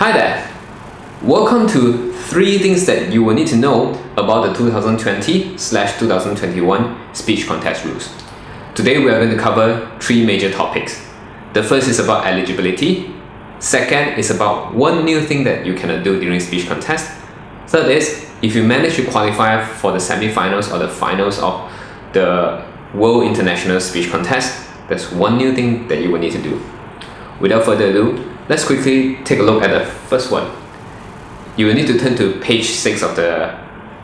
Hi there! Welcome to 3 things that you will need to know about the 2020/2021 speech contest rules. Today we are going to cover 3 major topics. The first is about eligibility. Second is about one new thing that you cannot do during speech contest. Third is, if you manage to qualify for the semi-finals or the finals of the World International Speech Contest, there's one new thing that you will need to do. Without further ado, let's quickly take a look at the first one. You will need to turn to page 6 of the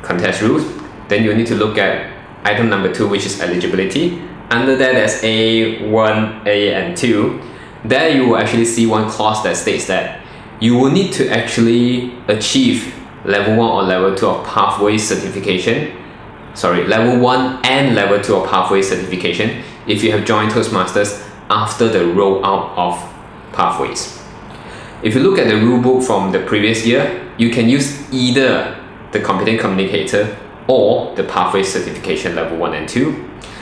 contest rules. Then you will need to look at item number 2, which is eligibility. Under there, there's A, 1, A, and 2. There you will actually see one clause that states that you will need to actually achieve level 1 or level 2 of Pathways certification. Level 1 and level 2 of Pathways certification if you have joined Toastmasters after the rollout of Pathways. If you look at the rulebook from the previous year, you can use either the Competent Communicator or the Pathways certification level 1 and 2.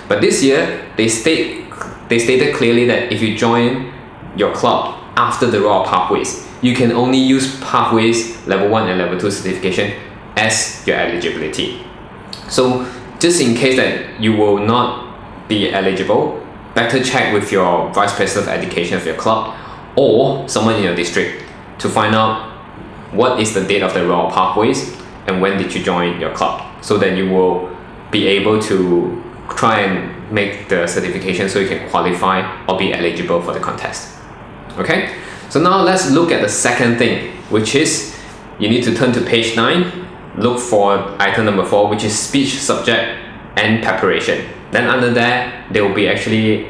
But this year, they stated clearly that if you join your club after the rollout Pathways, you can only use Pathways level 1 and level 2 certification as your eligibility. So just in case that you will not be eligible, better check with your Vice President of Education of your club or someone in your district to find out what is the date of the rollout Pathways and when did you join your club, so that you will be able to try and make the certification so you can qualify or be eligible for the contest. Okay, so now let's look at the second thing, which is you need to turn to page 9, look for item number 4, which is speech, subject, and preparation. Then under there will be actually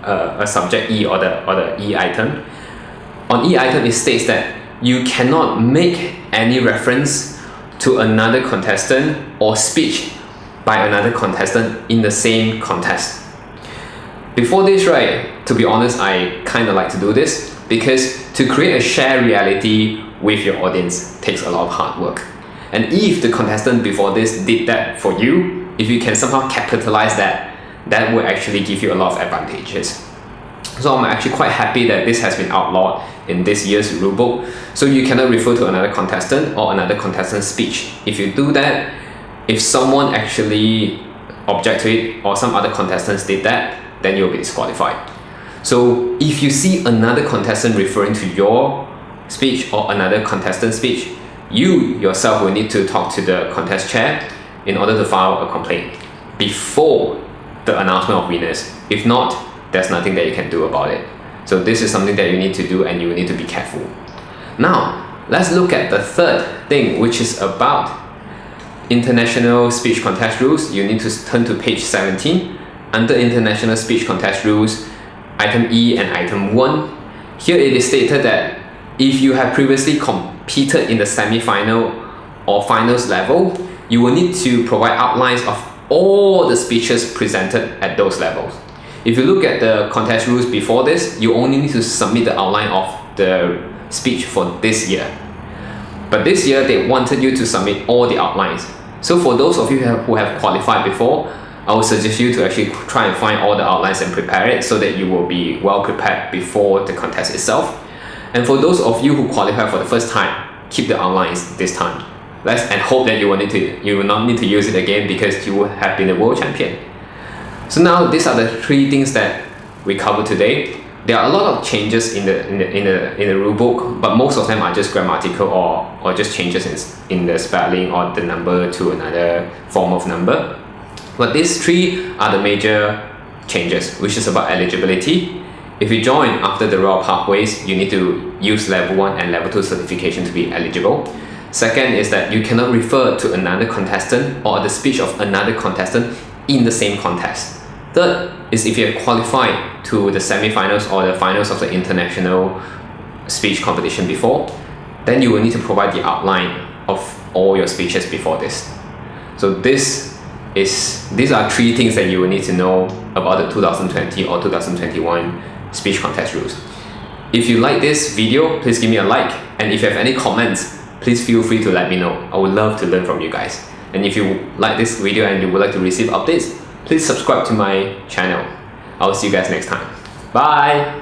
a subject E or the E item. On E item, it states that you cannot make any reference to another contestant or speech by another contestant in the same contest. Before this, to be honest, I kind of like to do this because to create a shared reality with your audience takes a lot of hard work. And if the contestant before this did that for you, if you can somehow capitalize that will actually give you a lot of advantages. So I'm actually quite happy that this has been outlawed in this year's rulebook. So you cannot refer to another contestant or another contestant's speech. If you do that, if someone actually objects to it or some other contestants did that, then you'll be disqualified. So if you see another contestant referring to your speech or another contestant's speech, you yourself will need to talk to the contest chair in order to file a complaint before the announcement of winners. If not, there's nothing that you can do about it. So this is something that you need to do and you need to be careful. Now, let's look at the third thing, which is about international speech contest rules. You need to turn to page 17. Under international speech contest rules, item E and item 1. Here it is stated that if you have previously competed in the semi-final or finals level, you will need to provide outlines of all the speeches presented at those levels. If you look at the contest rules before this, you only need to submit the outline of the speech for this year. But this year, they wanted you to submit all the outlines. So for those of you who have qualified before, I would suggest you to actually try and find all the outlines and prepare it so that you will be well prepared before the contest itself. And for those of you who qualify for the first time, keep the outlines this time. And hope that you will not need to use it again because you will have been the world champion. So now these are the 3 things that we covered today. There are a lot of changes in the rule book, but most of them are just grammatical or just changes in the spelling or the number to another form of number. But these 3 are the major changes, which is about eligibility. If you join after the rollout Pathways, you need to use level 1 and level 2 certification to be eligible. Second is that you cannot refer to another contestant or the speech of another contestant in the same contest. Third is if you have qualified to the semi-finals or the finals of the international speech competition before, then you will need to provide the outline of all your speeches before this. So these are 3 things that you will need to know about the 2020 or 2021 speech contest rules. If you like this video, please give me a like, and if you have any comments, please feel free to let me know. I would love to learn from you guys. And if you like this video and you would like to receive updates, please subscribe to my channel. I'll see you guys next time. Bye!